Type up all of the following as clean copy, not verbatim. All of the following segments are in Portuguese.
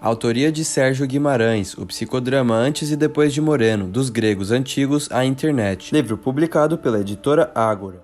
Autoria de Sérgio Guimarães, o psicodrama antes e depois de Moreno, dos gregos antigos à internet. Livro publicado pela editora Ágora.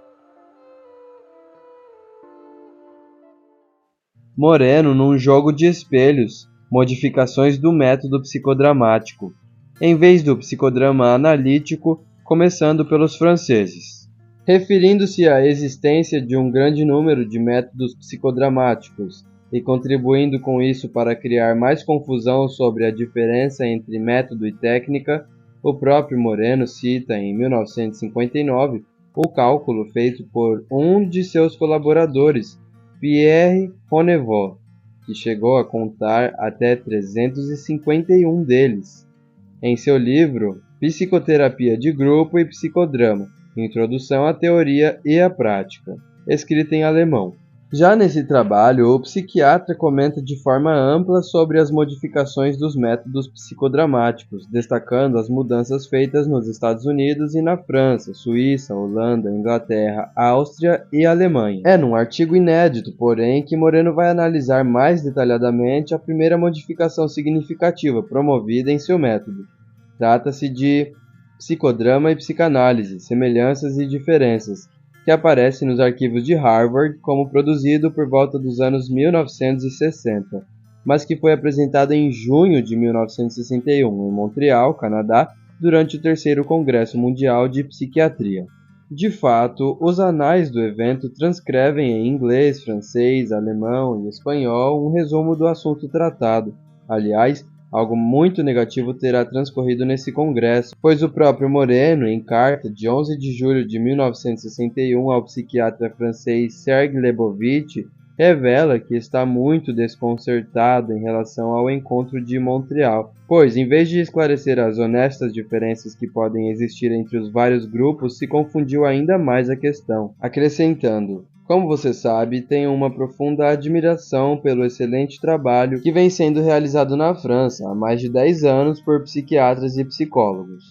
Moreno num jogo de espelhos, modificações do método psicodramático, em vez do psicodrama analítico, começando pelos franceses. Referindo-se à existência de um grande número de métodos psicodramáticos, e contribuindo com isso para criar mais confusão sobre a diferença entre método e técnica, o próprio Moreno cita em 1959 o cálculo feito por um de seus colaboradores, Pierre Honnevoix, que chegou a contar até 351 deles. Em seu livro Psicoterapia de Grupo e Psicodrama, Introdução à Teoria e à Prática, escrito em alemão. Já nesse trabalho, o psiquiatra comenta de forma ampla sobre as modificações dos métodos psicodramáticos, destacando as mudanças feitas nos Estados Unidos e na França, Suíça, Holanda, Inglaterra, Áustria e Alemanha. É num artigo inédito, porém, que Moreno vai analisar mais detalhadamente a primeira modificação significativa promovida em seu método. Trata-se de Psicodrama e Psicanálise, Semelhanças e Diferenças, que aparece nos arquivos de Harvard como produzido por volta dos anos 1960, mas que foi apresentado em junho de 1961 em Montreal, Canadá, durante o terceiro Congresso Mundial de Psiquiatria. De fato, os anais do evento transcrevem em inglês, francês, alemão e espanhol um resumo do assunto tratado. Aliás, algo muito negativo terá transcorrido nesse congresso, pois o próprio Moreno, em carta de 11 de julho de 1961 ao psiquiatra francês Serge Lebovitch, revela que está muito desconcertado em relação ao encontro de Montreal, pois, em vez de esclarecer as honestas diferenças que podem existir entre os vários grupos, se confundiu ainda mais a questão, acrescentando: como você sabe, tenho uma profunda admiração pelo excelente trabalho que vem sendo realizado na França há mais de 10 anos por psiquiatras e psicólogos.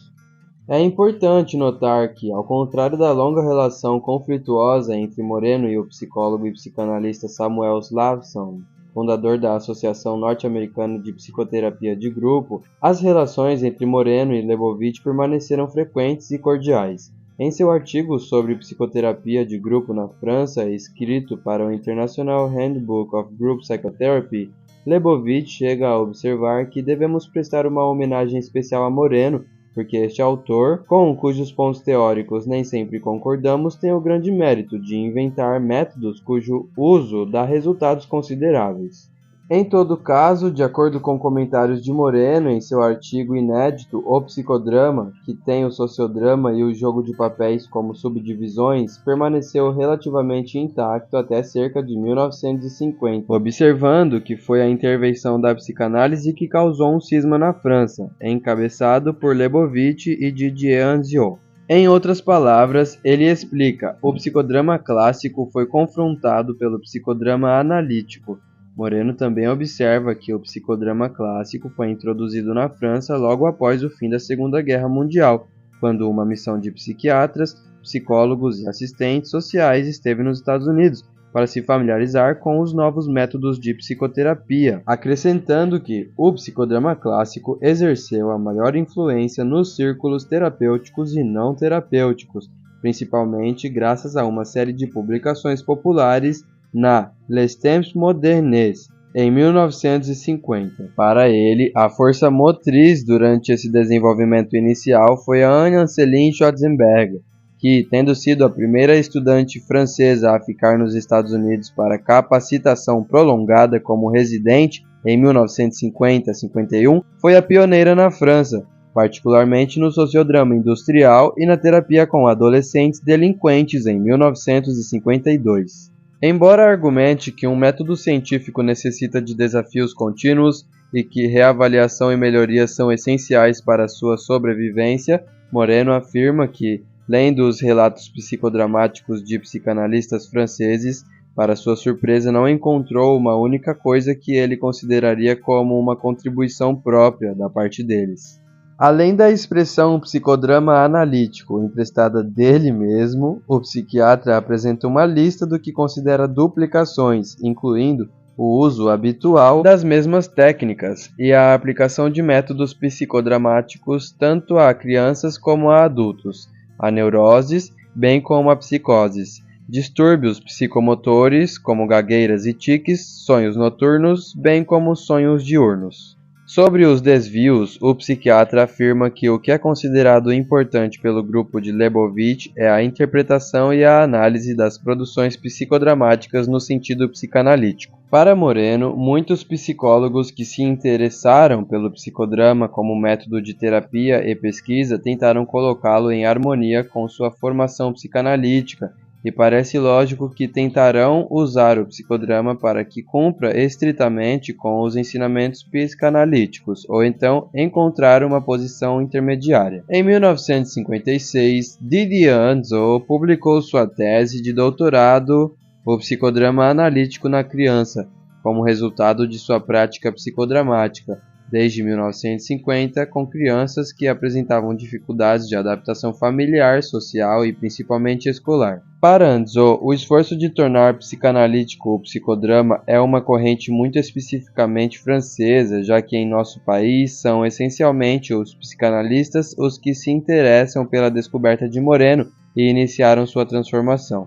É importante notar que, ao contrário da longa relação conflituosa entre Moreno e o psicólogo e psicanalista Samuel Slavson, fundador da Associação Norte-Americana de Psicoterapia de Grupo, as relações entre Moreno e Lebovitch permaneceram frequentes e cordiais. Em seu artigo sobre psicoterapia de grupo na França, escrito para o International Handbook of Group Psychotherapy, Lebovitch chega a observar que devemos prestar uma homenagem especial a Moreno, porque este autor, com cujos pontos teóricos nem sempre concordamos, tem o grande mérito de inventar métodos cujo uso dá resultados consideráveis. Em todo caso, de acordo com comentários de Moreno em seu artigo inédito O Psicodrama, que tem o sociodrama e o jogo de papéis como subdivisões, permaneceu relativamente intacto até cerca de 1950, observando que foi a intervenção da psicanálise que causou um cisma na França, encabeçado por Lebovitch e Didier Anziot. Em outras palavras, ele explica: o psicodrama clássico foi confrontado pelo psicodrama analítico. Moreno também observa que o psicodrama clássico foi introduzido na França logo após o fim da Segunda Guerra Mundial, quando uma missão de psiquiatras, psicólogos e assistentes sociais esteve nos Estados Unidos para se familiarizar com os novos métodos de psicoterapia, acrescentando que o psicodrama clássico exerceu a maior influência nos círculos terapêuticos e não terapêuticos, principalmente graças a uma série de publicações populares na Les Temps Modernes, em 1950. Para ele, a força motriz durante esse desenvolvimento inicial foi a Anne-Anceline Schotzenberg, que, tendo sido a primeira estudante francesa a ficar nos Estados Unidos para capacitação prolongada como residente em 1950-51, foi a pioneira na França, particularmente no sociodrama industrial e na terapia com adolescentes delinquentes em 1952. Embora argumente que um método científico necessita de desafios contínuos e que reavaliação e melhoria são essenciais para sua sobrevivência, Moreno afirma que, lendo os relatos psicodramáticos de psicanalistas franceses, para sua surpresa não encontrou uma única coisa que ele consideraria como uma contribuição própria da parte deles. Além da expressão psicodrama analítico emprestada dele mesmo, o psiquiatra apresenta uma lista do que considera duplicações, incluindo o uso habitual das mesmas técnicas e a aplicação de métodos psicodramáticos tanto a crianças como a adultos, a neuroses, bem como a psicoses, distúrbios psicomotores, como gagueiras e tiques, sonhos noturnos, bem como sonhos diurnos. Sobre os desvios, o psiquiatra afirma que o que é considerado importante pelo grupo de Lebovitch é a interpretação e a análise das produções psicodramáticas no sentido psicanalítico. Para Moreno, muitos psicólogos que se interessaram pelo psicodrama como método de terapia e pesquisa tentaram colocá-lo em harmonia com sua formação psicanalítica, e parece lógico que tentarão usar o psicodrama para que cumpra estritamente com os ensinamentos psicanalíticos, ou então encontrar uma posição intermediária. Em 1956, Didier Anzo publicou sua tese de doutorado, O Psicodrama Analítico na Criança, como resultado de sua prática psicodramática, desde 1950, com crianças que apresentavam dificuldades de adaptação familiar, social e principalmente escolar. Para Anzo, o esforço de tornar psicanalítico o psicodrama é uma corrente muito especificamente francesa, já que em nosso país são essencialmente os psicanalistas os que se interessam pela descoberta de Moreno e iniciaram sua transformação.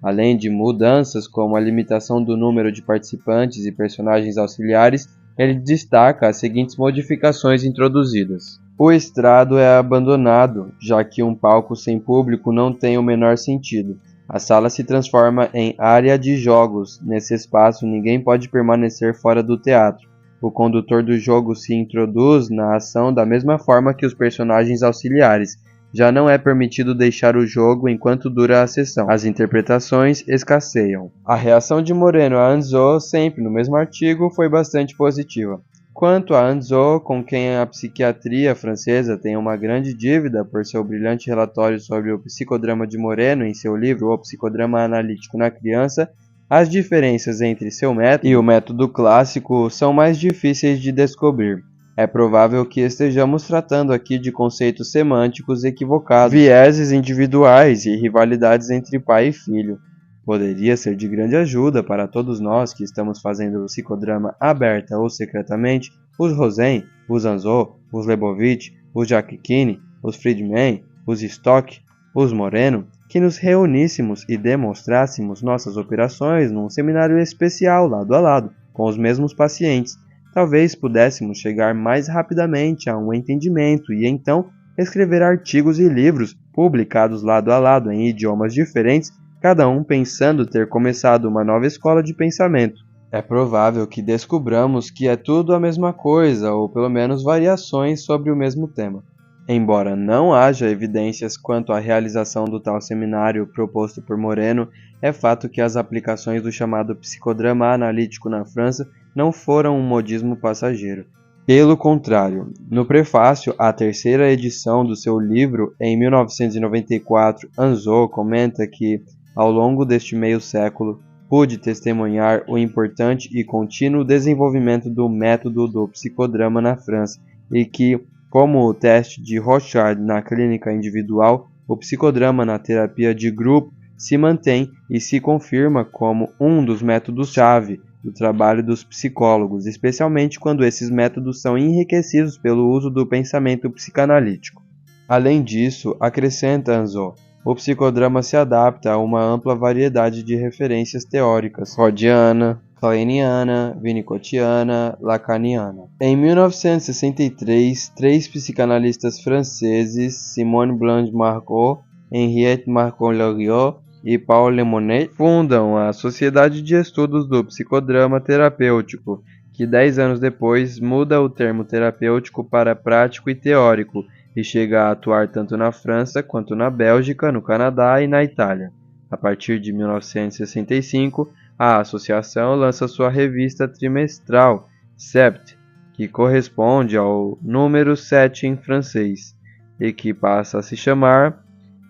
Além de mudanças como a limitação do número de participantes e personagens auxiliares, ele destaca as seguintes modificações introduzidas. O estrado é abandonado, já que um palco sem público não tem o menor sentido. A sala se transforma em área de jogos. Nesse espaço, ninguém pode permanecer fora do teatro. O condutor do jogo se introduz na ação da mesma forma que os personagens auxiliares. Já não é permitido deixar o jogo enquanto dura a sessão. As interpretações escasseiam. A reação de Moreno a Anzo, sempre no mesmo artigo, foi bastante positiva. Quanto a Anzo, com quem a psiquiatria francesa tem uma grande dívida por seu brilhante relatório sobre o psicodrama de Moreno em seu livro O Psicodrama Analítico na Criança, as diferenças entre seu método e o método clássico são mais difíceis de descobrir. É provável que estejamos tratando aqui de conceitos semânticos equivocados, vieses individuais e rivalidades entre pai e filho. Poderia ser de grande ajuda para todos nós que estamos fazendo o psicodrama aberta ou secretamente, os Rosen, os Anzo, os Lebovitch, os Jacquini, os Friedman, os Stock, os Moreno, que nos reuníssemos e demonstrássemos nossas operações num seminário especial lado a lado, com os mesmos pacientes. Talvez pudéssemos chegar mais rapidamente a um entendimento e então escrever artigos e livros publicados lado a lado em idiomas diferentes, cada um pensando ter começado uma nova escola de pensamento. É provável que descubramos que é tudo a mesma coisa, ou pelo menos variações sobre o mesmo tema. Embora não haja evidências quanto à realização do tal seminário proposto por Moreno, é fato que as aplicações do chamado psicodrama analítico na França não foram um modismo passageiro. Pelo contrário, no prefácio à terceira edição do seu livro, em 1994, Anzo comenta que, ao longo deste meio século, pude testemunhar o importante e contínuo desenvolvimento do método do psicodrama na França e que, como o teste de Rorschach na clínica individual, o psicodrama na terapia de grupo se mantém e se confirma como um dos métodos-chave do trabalho dos psicólogos, especialmente quando esses métodos são enriquecidos pelo uso do pensamento psicanalítico. Além disso, acrescenta Anzo, o psicodrama se adapta a uma ampla variedade de referências teóricas, freudiana, kleiniana, winnicottiana, lacaniana. Em 1963, três psicanalistas franceses, Simone Blanche-Margot, Henriette Marcon-Loriot e Paul Lemonet, fundam a Sociedade de Estudos do Psicodrama Terapêutico, que 10 anos depois muda o termo terapêutico para prático e teórico, e chega a atuar tanto na França quanto na Bélgica, no Canadá e na Itália. A partir de 1965, a associação lança sua revista trimestral, Sept, que corresponde ao número 7 em francês, e que passa a se chamar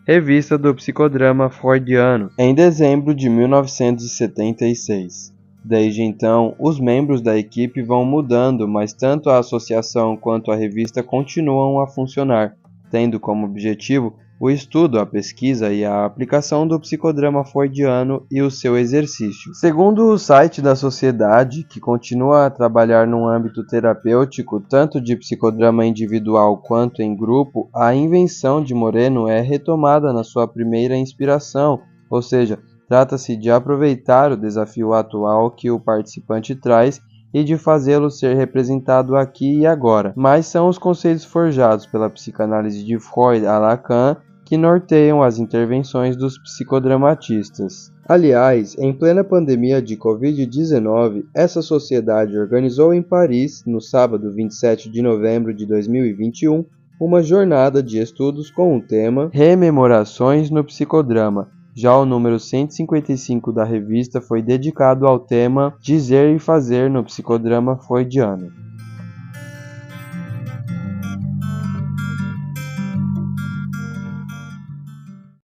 Revista do Psicodrama Freudiano, em dezembro de 1976. Desde então, os membros da equipe vão mudando, mas tanto a associação quanto a revista continuam a funcionar, tendo como objetivo o estudo, a pesquisa e a aplicação do psicodrama freudiano e o seu exercício. Segundo o site da sociedade, que continua a trabalhar num âmbito terapêutico tanto de psicodrama individual quanto em grupo, a invenção de Moreno é retomada na sua primeira inspiração, ou seja, trata-se de aproveitar o desafio atual que o participante traz e de fazê-lo ser representado aqui e agora. Mas são os conceitos forjados pela psicanálise de Freud a Lacan que norteiam as intervenções dos psicodramatistas. Aliás, em plena pandemia de Covid-19, essa sociedade organizou em Paris, no sábado 27 de novembro de 2021, uma jornada de estudos com o tema Rememorações no Psicodrama. Já o número 155 da revista foi dedicado ao tema Dizer e Fazer no Psicodrama Freudiano.